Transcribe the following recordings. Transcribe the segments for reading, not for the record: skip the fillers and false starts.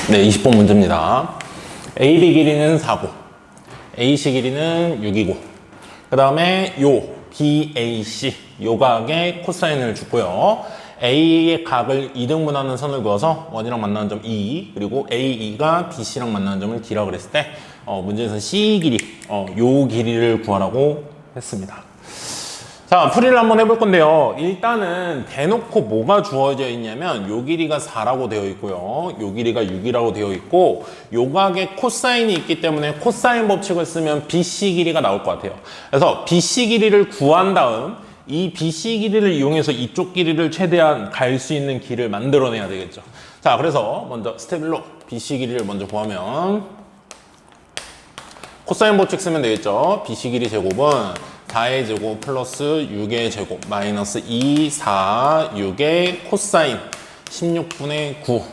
네, 20번 문제입니다. AB 길이는 4고, AC 길이는 6이고, 그 다음에 요 BAC, 요 각의 코사인을 주고요. A의 각을 2등분하는 선을 그어서 원이랑 만나는 점 E, 그리고 AE가 BC랑 만나는 점을 D라고 그랬을 때 문제에서 C 길이, 요 길이를 구하라고 했습니다. 자, 풀이를 한번 해볼 건데요. 일단은 대놓고 뭐가 주어져 있냐면 요 길이가 4라고 되어 있고요. 요 길이가 6이라고 되어 있고 요 각에 코사인이 있기 때문에 코사인 법칙을 쓰면 BC 길이가 나올 것 같아요. 그래서 BC 길이를 구한 다음 이 BC 길이를 이용해서 이쪽 길이를 최대한 갈 수 있는 길을 만들어내야 되겠죠. 자, 그래서 먼저 스텝 1로 BC 길이를 먼저 구하면 코사인 법칙 쓰면 되겠죠. BC 길이 제곱은 4의 제곱 플러스 6의 제곱 마이너스 2, 4, 6의 코사인 16분의 9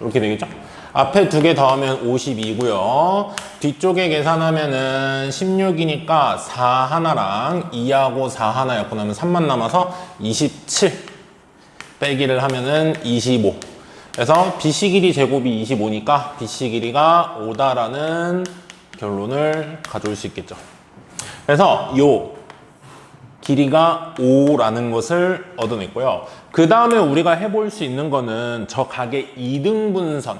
이렇게 되겠죠. 앞에 두 개 더하면 52고요. 뒤쪽에 계산하면은 16이니까 4 하나랑 2하고 4 하나였고 나면 3만 남아서 27 빼기를 하면은 25. 그래서 BC 길이 제곱이 25니까 BC 길이가 5다라는 결론을 가져올 수 있겠죠. 그래서 요 길이가 5라는 것을 얻어냈고요. 그 다음에 우리가 해볼 수 있는 거는 저 각의 2등분선,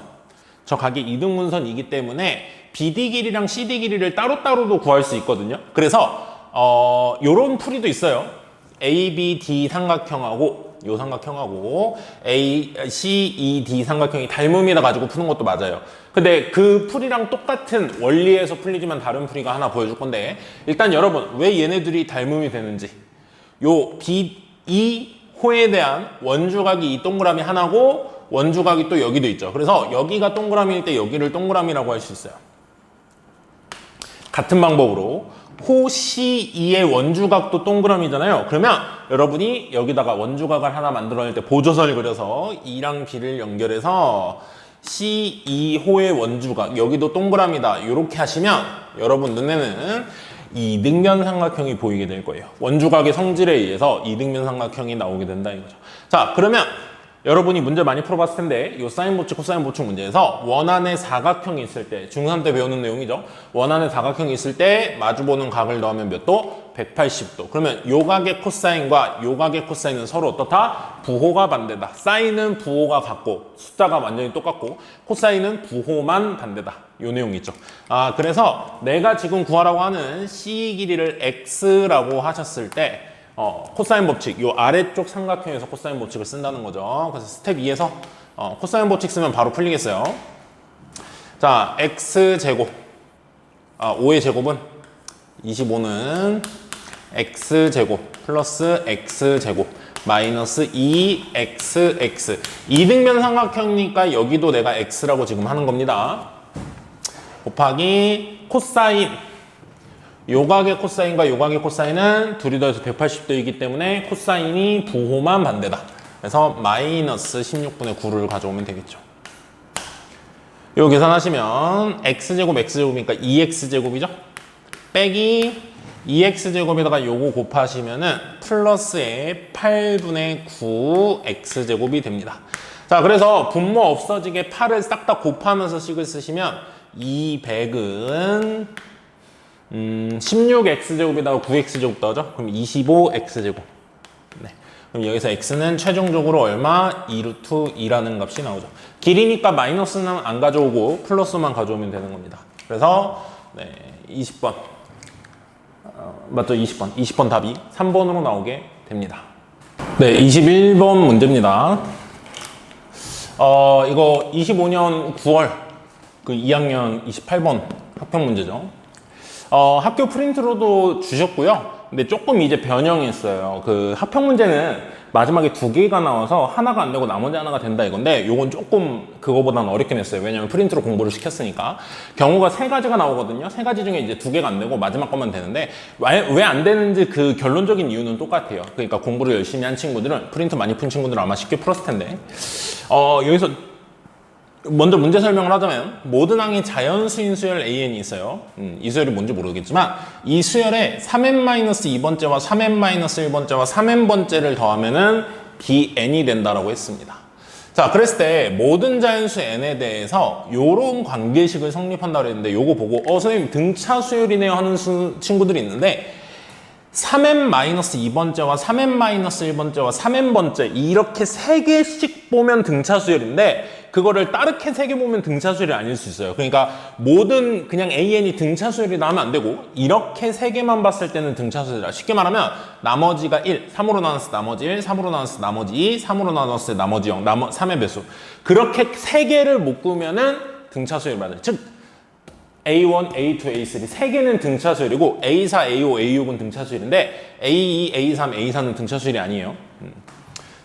저 각의 2등분선이기 때문에 BD 길이랑 CD 길이를 따로따로도 구할 수 있거든요. 그래서 요런 풀이도 있어요. ABD 삼각형하고 요 삼각형하고 ACED 삼각형이 닮음이라 가지고 푸는 것도 맞아요. 근데 그 풀이랑 똑같은 원리에서 풀리지만 다른 풀이가 하나 보여줄 건데 일단 여러분 왜 얘네들이 닮음이 되는지 요 BE호에 대한 원주각이 이 동그라미 하나고 원주각이 또 여기도 있죠. 그래서 여기가 동그라미일 때 여기를 동그라미라고 할 수 있어요. 같은 방법으로 호 CE의 원주각도 동그라미잖아요. 그러면 여러분이 여기다가 원주각을 하나 만들어낼 때 보조선을 그려서 E랑 B를 연결해서 CE호의 원주각 여기도 동그라미다 이렇게 하시면 여러분 눈에는 이등변 삼각형이 보이게 될 거예요. 원주각의 성질에 의해서 이등변 삼각형이 나오게 된다 이거죠. 자, 그러면 여러분이 문제 많이 풀어봤을 텐데 이 사인 법칙, 코사인 법칙 문제에서 원안의 사각형이 있을 때 중3 때 배우는 내용이죠. 원안의 사각형이 있을 때 마주보는 각을 넣으면 몇 도? 180도. 그러면 요 각의 코사인과 요 각의 코사인은 서로 어떻다? 부호가 반대다. 사인은 부호가 같고 숫자가 완전히 똑같고 코사인은 부호만 반대다. 요 내용이 있죠. 그래서 내가 지금 구하라고 하는 C 길이를 X라고 하셨을 때 코사인 법칙, 요 아래쪽 삼각형에서 코사인 법칙을 쓴다는 거죠. 그래서 스텝 2에서 코사인 법칙 쓰면 바로 풀리겠어요. 자, X제곱. 5의 제곱은 25는 X제곱 플러스 X제곱 마이너스 2XX. 이등변 삼각형이니까 여기도 내가 X라고 지금 하는 겁니다. 곱하기 코사인. 요각의 코사인과 요각의 코사인은 둘이 더해서 180도이기 때문에 코사인이 부호만 반대다. 그래서 마이너스 16분의 9를 가져오면 되겠죠. 요 계산하시면 x제곱 x제곱이니까 2x제곱이죠. 빼기 2x제곱에다가 요거 곱하시면은 플러스의 8분의 9 x제곱이 됩니다. 자, 그래서 분모 없어지게 8을 싹 다 곱하면서 식을 쓰시면 200은 16x제곱에다가 9x제곱 더하죠? 그럼 25x제곱. 네. 그럼 여기서 x는 최종적으로 얼마? 2루트 2라는 값이 나오죠. 길이니까 마이너스는 안 가져오고 플러스만 가져오면 되는 겁니다. 그래서 네, 20번. 맞죠? 20번. 20번 답이 3번으로 나오게 됩니다. 네, 21번 문제입니다. 이거 25년 9월 그 2학년 28번 학평 문제죠. 학교 프린트로도 주셨고요. 근데 조금 이제 변형했어요. 그 학평 문제는 마지막에 2개가 나와서 하나가 안 되고 나머지 하나가 된다 이건데 요건 조금 그거보다는 어렵게 냈어요. 왜냐면 프린트로 공부를 시켰으니까. 경우가 3가지가 나오거든요. 3가지 중에 이제 2개가 안 되고 마지막 것만 되는데 왜 안 되는지 그 결론적인 이유는 똑같아요. 그러니까 공부를 열심히 한 친구들은 프린트 많이 푼 친구들은 아마 쉽게 풀었을 텐데 여기서 먼저 문제 설명을 하자면 모든 항이 자연수인 수열 AN이 있어요. 이 수열이 뭔지 모르겠지만 이 수열에 3n-2번째와 3n-1번째와 3n번째를 더하면은 BN이 된다라고 했습니다. 자, 그랬을 때 모든 자연수 n에 대해서 요런 관계식을 성립한다고 그랬는데 요거 보고 선생님 등차 수열이네요 하는 친구들이 있는데 3n-2번째와 3n-1번째와 3n번째 이렇게 세 개씩 보면 등차 수열인데 그거를 따르게 세 개 보면 등차 수열이 아닐 수 있어요. 그러니까 모든 그냥 an이 등차 수열이라 하면 안 되고 이렇게 세 개만 봤을 때는 등차 수열이다. 쉽게 말하면 나머지가 1, 3으로 나눴을 때 나머지 1, 3으로 나눴을 때 나머지 2, 3으로 나눴을 때 나머지 0, 3의 배수. 그렇게 세 개를 묶으면은 등차 수열이 맞아요. 즉 A1, A2, A3 세 개는 등차 수열이고 A4, A5, A6은 등차 수열인데 A2, A3, A4는 등차 수열이 아니에요.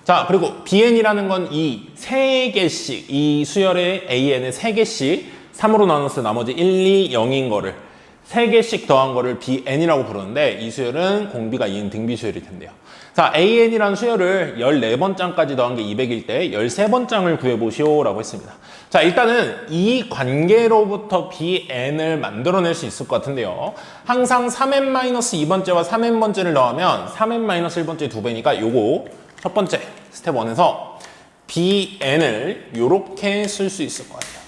자, 그리고 BN이라는 건 이 세 개씩, 이 수열의 AN의 세 개씩 3으로 나눴을 때 나머지 1, 2, 0인 거를 세 개씩 더한 거를 BN이라고 부르는데 이 수열은 공비가 2인 등비 수열이 된대요. 자, AN이라는 수열을 14번장까지 더한 게 200일 때 13번장을 구해보시오 라고 했습니다. 자, 일단은 이 관계로부터 BN을 만들어낼 수 있을 것 같은데요. 항상 3n-2번째와 3n번째를 넣으면 3n-1번째 2배니까 요거 첫 번째 스텝 1에서 BN을 요렇게 쓸 수 있을 것 같아요.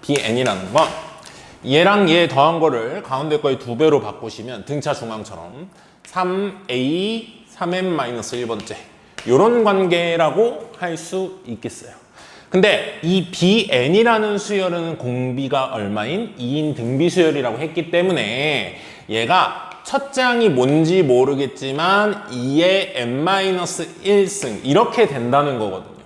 BN이라는 건 얘랑 얘 더한 거를 가운데 거의 2배로 바꾸시면 등차 중앙처럼 3A, 3n-1번째 요런 관계라고 할 수 있겠어요. 근데 이 BN이라는 수열은 공비가 얼마인 2인 등비 수열이라고 했기 때문에 얘가 첫째 항이 뭔지 모르겠지만 2의 n-1승 이렇게 된다는 거거든요.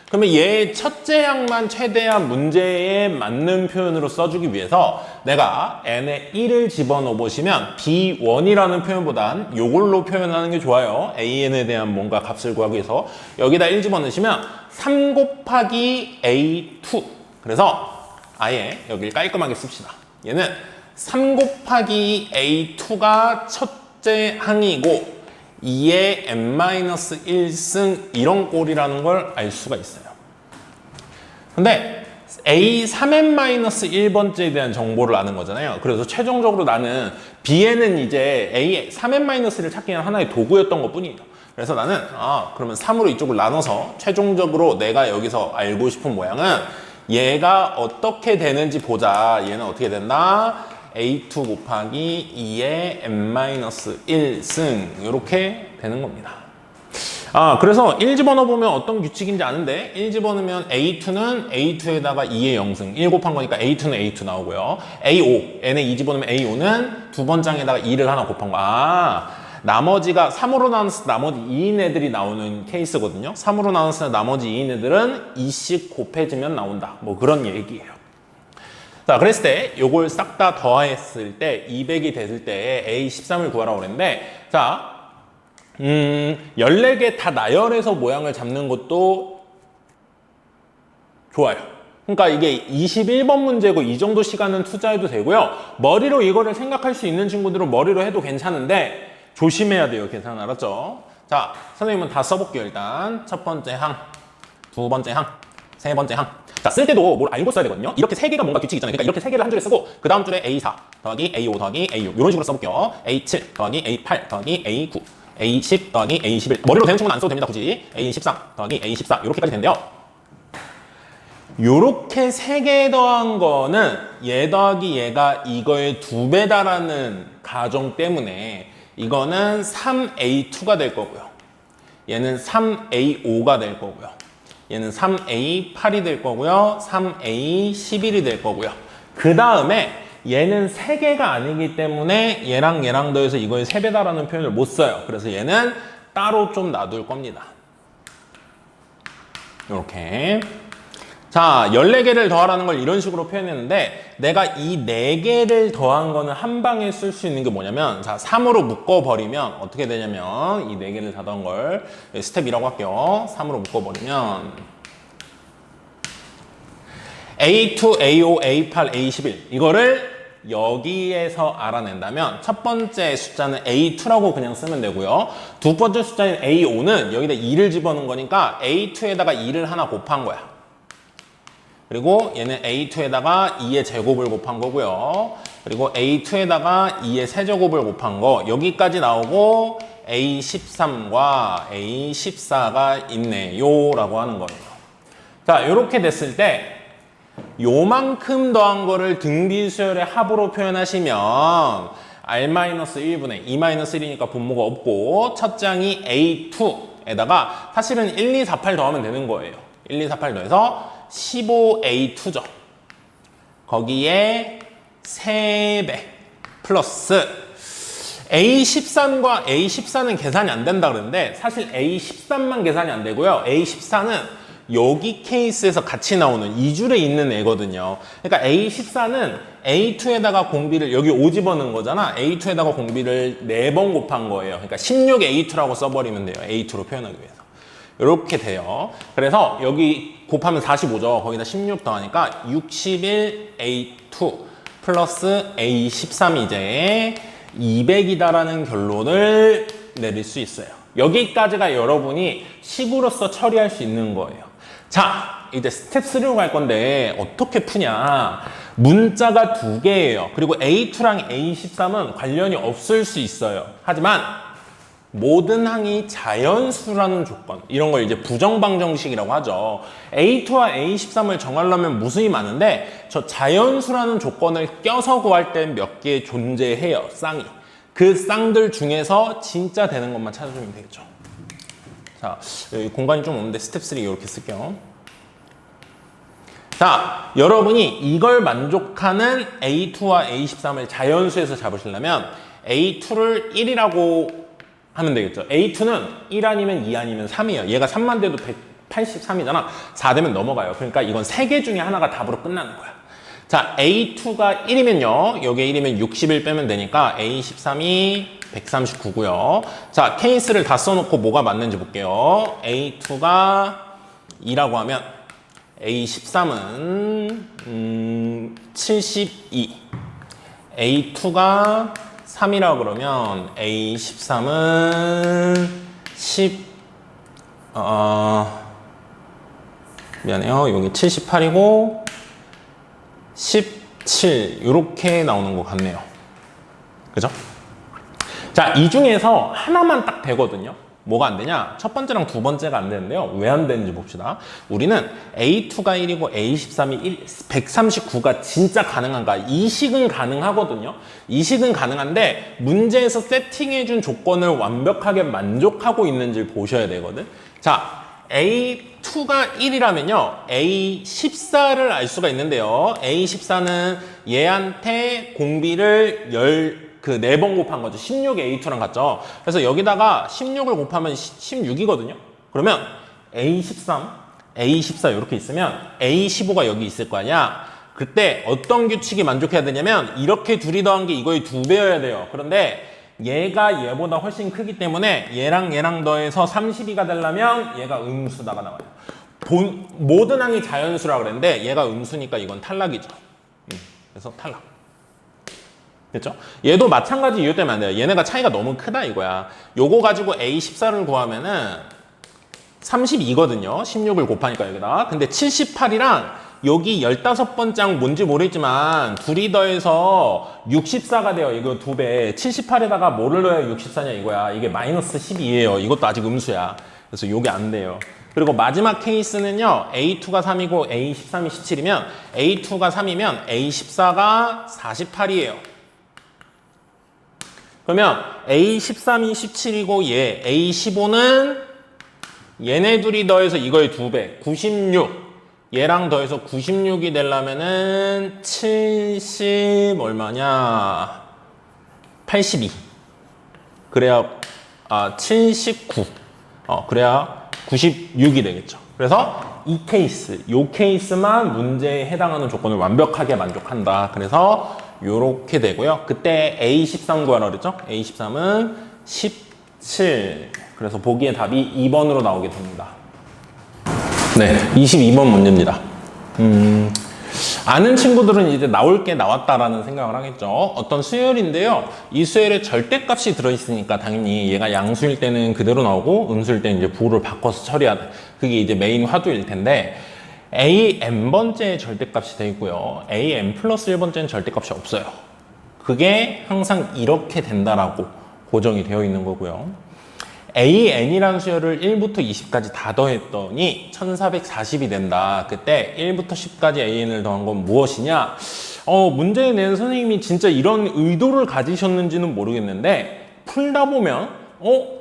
그러면 얘 첫째 항만 최대한 문제에 맞는 표현으로 써주기 위해서 내가 n에 1을 집어넣어 보시면 B1이라는 표현보단 이걸로 표현하는 게 좋아요. AN에 대한 뭔가 값을 구하기 위해서 여기다 1 집어넣으시면 3 곱하기 A2 그래서 아예 여기를 깔끔하게 씁시다. 얘는 3 곱하기 A2가 첫째 항이고 2의 n-1승 이런 꼴이라는 걸 알 수가 있어요. 근데 A 3n-1번째에 대한 정보를 아는 거잖아요. 그래서 최종적으로 나는 B에는 이제 A 3n-를 찾기 위한 하나의 도구였던 것 뿐이에요. 그래서 나는 그러면 3으로 이쪽을 나눠서 최종적으로 내가 여기서 알고 싶은 모양은 얘가 어떻게 되는지 보자. 얘는 어떻게 된다? A2 곱하기 2의 n-1승 이렇게 되는 겁니다. 그래서 1 집어넣어보면 어떤 규칙인지 아는데 1 집어넣으면 A2는 A2에다가 2의 0승 1 곱한 거니까 A2는 A2 나오고요. A5, n에 2 집어넣으면 A5는 두 번장에다가 2를 하나 곱한 거. 나머지가 3으로 나눴을 때 나머지 2인 애들이 나오는 케이스거든요. 3으로 나눴을 때 나머지 2인 애들은 2씩 곱해지면 나온다. 뭐 그런 얘기예요. 자, 그랬을 때 요걸 싹 다 더했을 때 200이 됐을 때 A13을 구하라고 그랬는데 자, 14개 다 나열해서 모양을 잡는 것도 좋아요. 그러니까 이게 21번 문제고 이 정도 시간은 투자해도 되고요. 머리로 이거를 생각할 수 있는 친구들은 머리로 해도 괜찮은데 조심해야 돼요. 계산 알았죠? 자, 선생님은 다 써볼게요. 일단 첫 번째 항, 두 번째 항, 세 번째 항. 자, 쓸 때도 뭘 알고 써야 되거든요. 이렇게 세 개가 뭔가 규칙이 있잖아요. 그러니까 이렇게 세 개를 한 줄에 쓰고 그 다음 줄에 A4 더하기 A5 더하기 A6 이런 식으로 써볼게요. A7 더하기 A8 더하기 A9 A10 더하기 A11 머리로 되는 친구는 안 써도 됩니다. 굳이 A13 더하기 A14 이렇게까지 된대요. 요렇게 세 개 더한 거는 얘 더하기 얘가 이거의 2배다라는 가정 때문에 이거는 3A2가 될 거고요. 얘는 3A5가 될 거고요. 얘는 3A8이 될 거고요. 3A11이 될 거고요. 그 다음에 얘는 3개가 아니기 때문에 얘랑 얘랑 더해서 이거의 3배다라는 표현을 못 써요. 그래서 얘는 따로 좀 놔둘 겁니다. 이렇게. 자, 14개를 더하라는 걸 이런 식으로 표현했는데 내가 이 4개를 더한 거는 한 방에 쓸 수 있는 게 뭐냐면 자, 3으로 묶어버리면 어떻게 되냐면 이 4개를 다 더한 걸 스텝 2라고 할게요. 3으로 묶어버리면 A2, A5, A8, A11 이거를 여기에서 알아낸다면 첫 번째 숫자는 A2라고 그냥 쓰면 되고요. 두 번째 숫자인 A5는 여기다 2를 집어넣은 거니까 A2에다가 2를 하나 곱한 거야. 그리고 얘는 A2에다가 2의 제곱을 곱한 거고요. 그리고 A2에다가 2의 세제곱을 곱한 거 여기까지 나오고 A13과 A14가 있네요 라고 하는 거예요. 자, 이렇게 됐을 때 요만큼 더한 거를 등비수열의 합으로 표현하시면 R-1분의 2-1이니까 분모가 없고 첫 장이 A2에다가 사실은 1, 2, 4, 8 더하면 되는 거예요. 1, 2, 4, 8 더해서 15A2죠. 거기에 3배 플러스 A13과 A14는 계산이 안 된다 그러는데 사실 A13만 계산이 안 되고요. A14는 여기 케이스에서 같이 나오는 이 줄에 있는 애거든요. 그러니까 A14는 A2에다가 공비를 여기 5 집어넣은 거잖아. A2에다가 공비를 4번 곱한 거예요. 그러니까 16A2라고 써버리면 돼요. A2로 표현하기 위해서. 이렇게 돼요. 그래서 여기 곱하면 45죠. 거기다 16 더하니까 61A2 플러스 A13이 이제 200이다라는 결론을 내릴 수 있어요. 여기까지가 여러분이 식으로서 처리할 수 있는 거예요. 자, 이제 스텝 3로 갈 건데 어떻게 푸냐. 문자가 2개예요. 그리고 A2랑 A13은 관련이 없을 수 있어요. 하지만 모든 항이 자연수라는 조건, 이런 걸 이제 부정방정식이라고 하죠. A2와 A13을 정하려면 무수히 많은데 저 자연수라는 조건을 껴서 구할 땐 몇 개 존재해요, 쌍이. 그 쌍들 중에서 진짜 되는 것만 찾아주면 되겠죠. 자, 여기 공간이 좀 없는데 스텝 3 이렇게 쓸게요. 자, 여러분이 이걸 만족하는 A2와 A13을 자연수에서 잡으시려면 A2를 1이라고 하면 되겠죠. A2는 1 아니면 2 아니면 3이에요. 얘가 3만 돼도 183이잖아. 4 되면 넘어가요. 그러니까 이건 3개 중에 하나가 답으로 끝나는 거야. 자, A2가 1이면요. 여기에 1이면 61 빼면 되니까 A13이 139고요. 자, 케이스를 다 써놓고 뭐가 맞는지 볼게요. A2가 2라고 하면 A13은 72. A2가 3이라고 그러면 A13은 미안해요. 여기 78이고 17 이렇게 나오는 것 같네요. 그죠? 자, 이 중에서 하나만 딱 되거든요. 뭐가 안 되냐? 첫 번째랑 두 번째가 안 되는데요. 왜 안 되는지 봅시다. 우리는 A2가 1이고 A13이 139가 진짜 가능한가? 이 식은 가능하거든요. 이 식은 가능한데 문제에서 세팅해준 조건을 완벽하게 만족하고 있는지를 보셔야 되거든. 자, A2가 1이라면요. A14를 알 수가 있는데요. A14는 얘한테 공비를 4번 곱한 거죠. 16A2랑 같죠. 그래서 여기다가 16을 곱하면 16이거든요. 그러면 A13, A14 이렇게 있으면 A15가 여기 있을 거 아니야. 그때 어떤 규칙이 만족해야 되냐면 이렇게 둘이 더한 게 이거의 2배여야 돼요. 그런데 얘가 얘보다 훨씬 크기 때문에 얘랑 더해서 32가 되려면 얘가 음수다가 나와요. 모든 항이 자연수라 그랬는데 얘가 음수니까 이건 탈락이죠. 그래서 탈락. 됐죠? 얘도 마찬가지 이유 때문에 안 돼요. 얘네가 차이가 너무 크다 이거야. 요거 가지고 A14를 구하면은 32거든요. 16을 곱하니까 여기다. 근데 78이랑 여기 15번째 항 뭔지 모르겠지만 둘이 더해서 64가 돼요. 이거 2배. 78에다가 뭐를 넣어야 64냐 이거야. 이게 마이너스 12예요. 이것도 아직 음수야. 그래서 요게 안 돼요. 그리고 마지막 케이스는요. A2가 3이고 A13이 17이면 A2가 3이면 A14가 48이에요. 그러면 A13이 17이고 얘 A15는 얘네 둘이 더해서 이거의 2배 96 얘랑 더해서 96이 되려면은 70 얼마냐 82 그래야 79 그래야 96이 되겠죠. 그래서 이 케이스 요 케이스만 문제에 해당하는 조건을 완벽하게 만족한다. 그래서 요렇게 되고요. 그때 A13 구하라 그랬죠? A13은 17. 그래서 보기의 답이 2번으로 나오게 됩니다. 네, 22번 문제입니다. 아는 친구들은 이제 나올 게 나왔다라는 생각을 하겠죠. 어떤 수열인데요. 이 수열에 절대값이 들어있으니까 당연히 얘가 양수일 때는 그대로 나오고 음수일 때는 이제 부호를 바꿔서 처리하는 그게 이제 메인 화두일 텐데 AN번째에 절대값이 되어 있고요. AN 플러스 1번째는 절대값이 없어요. 그게 항상 이렇게 된다라고 고정이 되어 있는 거고요. AN이라는 수열을 1부터 20까지 다 더했더니 1440이 된다. 그때 1부터 10까지 AN을 더한 건 무엇이냐? 문제 낸 선생님이 진짜 이런 의도를 가지셨는지는 모르겠는데 풀다 보면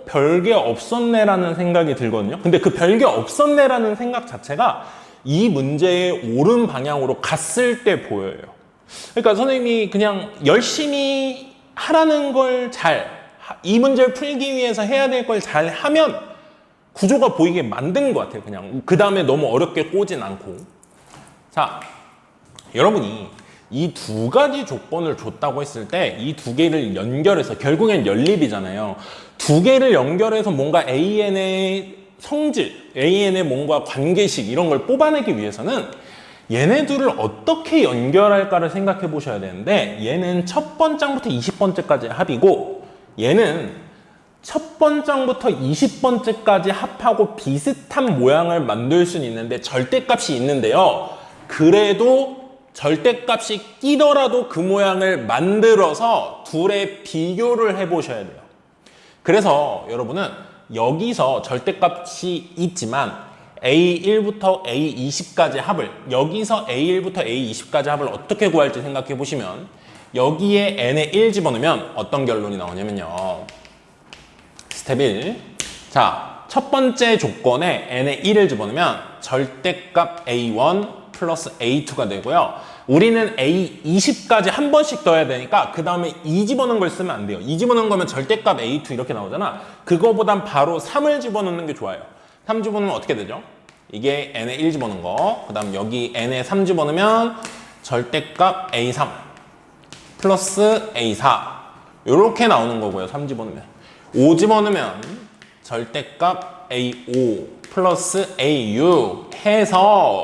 별게 없었네라는 생각이 들거든요. 근데 그 별게 없었네라는 생각 자체가 이 문제의 옳은 방향으로 갔을 때 보여요. 그러니까 선생님이 그냥 열심히 하라는 걸 이 문제를 풀기 위해서 해야 될 걸 잘 하면 구조가 보이게 만든 것 같아요. 그냥 그 다음에 너무 어렵게 꼬진 않고. 자, 여러분이 이 두 가지 조건을 줬다고 했을 때 이 두 개를 연결해서 결국엔 연립이잖아요. 두 개를 연결해서 뭔가 AN의 성질, AN의 뭔가 관계식 이런 걸 뽑아내기 위해서는 얘네 둘을 어떻게 연결할까를 생각해 보셔야 되는데 얘는 첫 번장부터 20번째까지 합이고 얘는 첫 번장부터 20번째까지 합하고 비슷한 모양을 만들 수는 있는데 절대값이 있는데요. 그래도 절대값이 끼더라도 그 모양을 만들어서 둘의 비교를 해보셔야 돼요. 그래서 여러분은 여기서 절대값이 있지만 A1부터 A20까지 합을 여기서 A1부터 A20까지 합을 어떻게 구할지 생각해 보시면 여기에 n에 1 집어넣으면 어떤 결론이 나오냐면요. 스텝 1. 자, 첫 번째 조건에 n에 1을 집어넣으면 절대값 A1 플러스 A2가 되고요. 우리는 A20까지 한 번씩 더해야 되니까 그 다음에 2 집어넣은 걸 쓰면 안 돼요. 2 집어넣은 거면 절대값 A2 이렇게 나오잖아. 그거보단 바로 3을 집어넣는 게 좋아요. 3 집어넣으면 어떻게 되죠? 이게 n에 1 집어넣은 거. 그 다음 여기 n에 3 집어넣으면 절대값 A3 플러스 A4 이렇게 나오는 거고요. 3 집어넣으면 5 집어넣으면 절대값 A5 플러스 A6 해서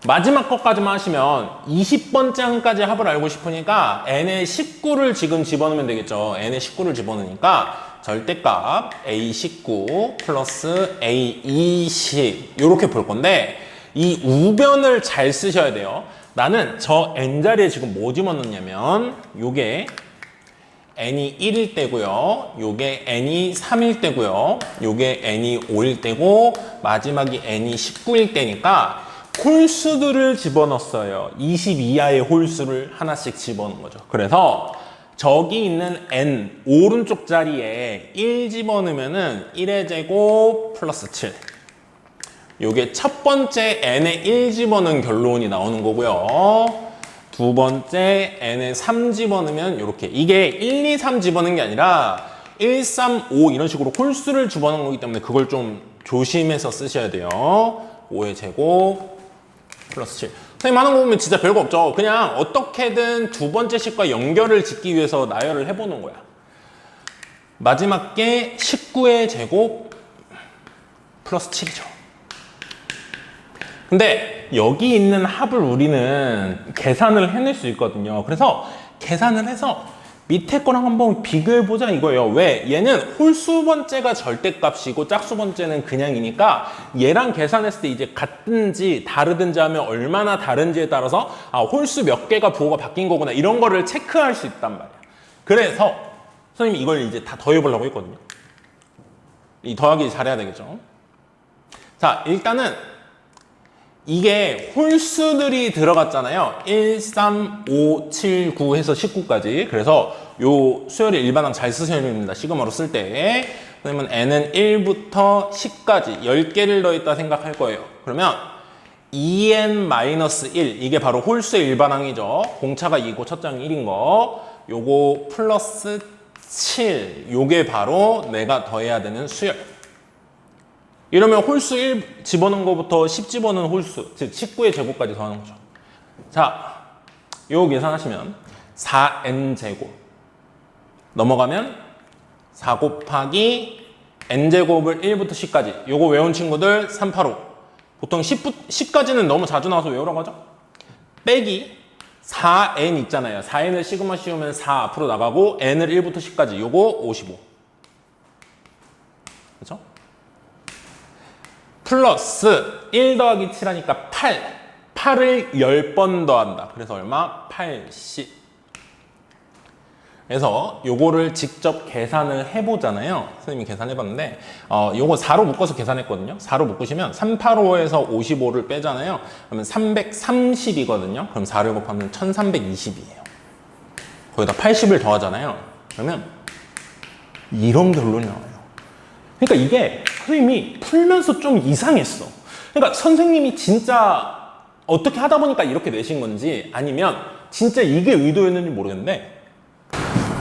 마지막 것까지만 하시면 20번째 항까지 합을 알고 싶으니까 n의 19를 지금 집어넣으면 되겠죠. n의 19를 집어넣으니까 절대값 A19 플러스 A20 이렇게 볼 건데 이 우변을 잘 쓰셔야 돼요. 나는 저 n자리에 지금 뭐 집어넣냐면 요게 n이 1일 때고요. 요게 n이 3일 때고요. 요게 n이 5일 때고 마지막이 n이 19일 때니까 홀수들을 집어넣었어요. 20 이하의 홀수를 하나씩 집어넣은 거죠. 그래서 저기 있는 n 오른쪽 자리에 1 집어넣으면은 1의 제곱 플러스 7 요게 첫 번째 n에 1 집어넣은 결론이 나오는 거고요. 두 번째 n에 3 집어넣으면 이렇게 이게 1, 2, 3 집어넣은 게 아니라 1, 3, 5 이런 식으로 홀수를 집어넣은 거기 때문에 그걸 좀 조심해서 쓰셔야 돼요. 5의 제곱 플러스 7 선생님 하는 거 보면 진짜 별거 없죠. 그냥 어떻게든 두 번째 식과 연결을 짓기 위해서 나열을 해보는 거야. 마지막 게 19의 제곱 플러스 7이죠. 근데 여기 있는 합을 우리는 계산을 해낼 수 있거든요. 그래서 계산을 해서 밑에 거랑 한번 비교해보자 이거예요. 왜? 얘는 홀수 번째가 절대값이고 짝수 번째는 그냥이니까 얘랑 계산했을 때 이제 같든지 다르든지 하면 얼마나 다른지에 따라서 홀수 몇 개가 부호가 바뀐 거구나 이런 거를 체크할 수 있단 말이야. 그래서 선생님이 이걸 이제 다 더해보려고 했거든요. 이 더하기 잘해야 되겠죠. 자, 일단은 이게 홀수들이 들어갔잖아요. 1, 3, 5, 7, 9 해서 19까지. 그래서 요 수열의 일반항 잘 쓰셔야 됩니다. 시그마로 쓸 때. 그러면 n은 1부터 10까지 10개를 더했다 생각할 거예요. 그러면 2n-1 이게 바로 홀수의 일반항이죠. 공차가 2고 첫 장이 1인 거. 요거 플러스 7 요게 바로 내가 더해야 되는 수열. 이러면 홀수 1 집어넣은 것부터 10 집어넣은 홀수, 즉 19의 제곱까지 더하는 거죠. 자, 요거 계산하시면 4n제곱 넘어가면 4 곱하기 n제곱을 1부터 10까지 요거 외운 친구들 385 보통 10까지는 너무 자주 나와서 외우라고 하죠. 빼기 4n 있잖아요. 4n을 시그마 씌우면 4 앞으로 나가고 n을 1부터 10까지 요거 55 그렇죠? 플러스 1 더하기 7 하니까 8을 10번 더한다. 그래서 얼마? 80. 그래서 요거를 직접 계산을 해보잖아요. 선생님이 계산해봤는데 요거 4로 묶어서 계산했거든요. 4로 묶으시면 385에서 55를 빼잖아요. 그러면 330이거든요. 그럼 4를 곱하면 1320이에요. 거기다 80을 더하잖아요. 그러면 이런 결론이 나와요. 그러니까 이게 선생님이 풀면서 좀 이상했어. 그러니까 선생님이 진짜 어떻게 하다 보니까 이렇게 내신 건지 아니면 진짜 이게 의도였는지 모르겠는데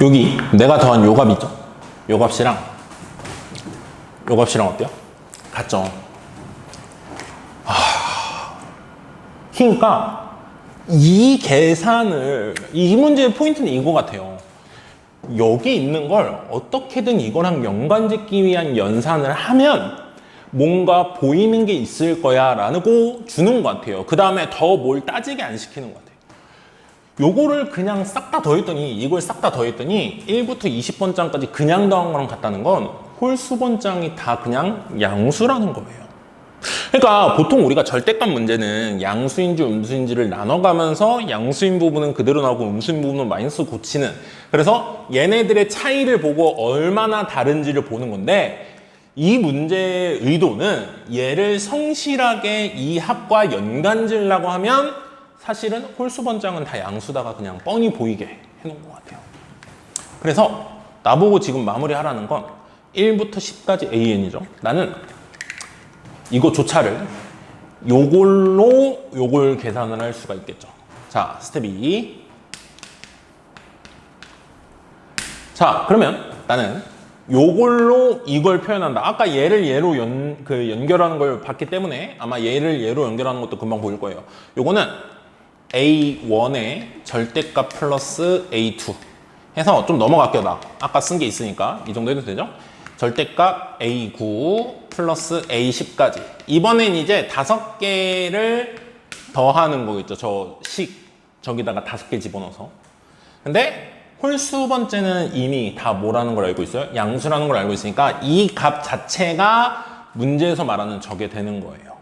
여기 내가 더한 요 값 있죠? 요 값이랑 요 값이랑 어때요? 같죠? 그러니까 이 계산을 이 문제의 포인트는 이거 같아요. 여기 있는 걸 어떻게든 이거랑 연관짓기 위한 연산을 하면 뭔가 보이는 게 있을 거야 라고 주는 것 같아요. 그 다음에 더 뭘 따지게 안 시키는 것 같아요. 요거를 그냥 싹 다 더했더니 이걸 싹 다 더했더니 1부터 20번장까지 그냥 더한 거랑 같다는 건 홀수번장이 다 그냥 양수라는 거예요. 그러니까 보통 우리가 절대값 문제는 양수인지 음수인지를 나눠가면서 양수인 부분은 그대로 나오고 음수인 부분은 마이너스 고치는, 그래서 얘네들의 차이를 보고 얼마나 다른지를 보는 건데, 이 문제의 의도는 얘를 성실하게 이 합과 연관지으려고 하면 사실은 홀수번장은 다 양수다가 그냥 뻔히 보이게 해놓은 것 같아요. 그래서 나보고 지금 마무리하라는 건 1부터 10까지 AN이죠. 나는 이거조차를 요걸 계산을 할 수가 있겠죠. 자, 스텝 2. 자, 그러면 나는 요걸로 이걸 표현한다. 아까 얘를 얘로 연결하는 걸 봤기 때문에 아마 얘를 얘로 연결하는 것도 금방 보일 거예요. 요거는 A1의 절대값 플러스 A2 해서 좀 넘어갈게요. 나 아까 쓴 게 있으니까 이 정도 해도 되죠? 절대값 A9 플러스 A10까지. 이번엔 이제 5개를 더하는 거겠죠. 저 저기다가 5개 집어넣어서. 근데 홀수 번째는 이미 다 뭐라는 걸 알고 있어요? 양수라는 걸 알고 있으니까 이 값 자체가 문제에서 말하는 저게 되는 거예요.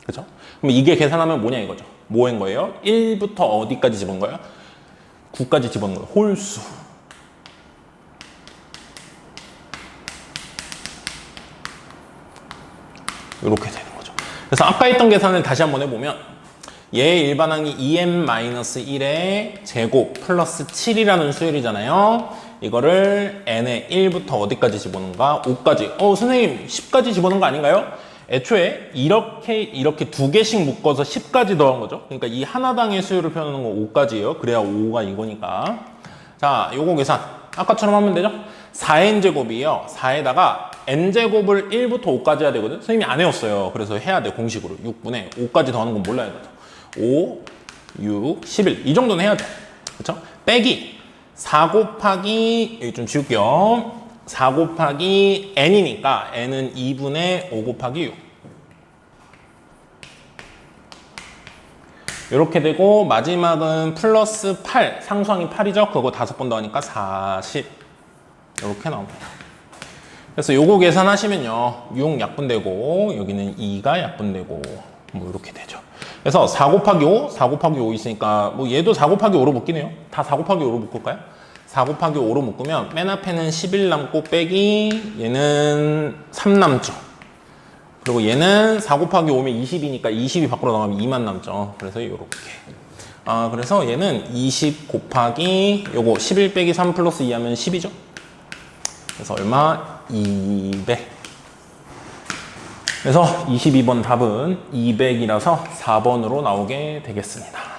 그죠? 그럼 이게 계산하면 뭐냐 이거죠. 뭐인 거예요? 1부터 어디까지 집어넣은 거예요? 9까지 집어넣은 거예요. 홀수. 이렇게 되는 거죠. 그래서 아까 했던 계산을 다시 한번 해보면 얘 일반항이 2n-1의 제곱 플러스 7이라는 수열이잖아요. 이거를 n의 1부터 어디까지 집어넣는가? 5까지. 선생님 10까지 집어넣은 거 아닌가요? 애초에 이렇게 두 개씩 묶어서 10까지 더한 거죠. 그러니까 이 하나당의 수열을 표현하는 건 5까지예요. 그래야 5가 이거니까. 자, 요거 계산 아까처럼 하면 되죠? 4n제곱이에요. 4에다가 n제곱을 1부터 5까지 해야 되거든. 선생님이 안 외웠어요. 그래서 해야 돼. 공식으로 6분의 5까지 더하는 건 몰라야 돼. 5, 6, 11 이 정도는 해야 돼. 그렇죠? 빼기 4 곱하기 여기 좀 지울게요. 4 곱하기 n이니까 n은 2분의 5 곱하기 6 이렇게 되고 마지막은 플러스 8 상수항이 8이죠. 그거 5번 더하니까 40 이렇게 나옵니다. 그래서 요거 계산하시면요 6 약분되고 여기는 2가 약분되고 뭐 이렇게 되죠. 그래서 4 곱하기 5, 4 곱하기 5 있으니까 뭐 얘도 4 곱하기 5로 묶이네요. 다 4 곱하기 5로 묶을까요? 4 곱하기 5로 묶으면 맨 앞에는 11 남고 빼기 얘는 3 남죠. 그리고 얘는 4 곱하기 5면 20이니까 20이 밖으로 나가면 2만 남죠. 그래서 이렇게. 그래서 얘는 20 곱하기 요거 11 빼기 3 플러스 2 하면 10이죠. 그래서 얼마? 200. 그래서 22번 답은 200이라서 4번으로 나오게 되겠습니다.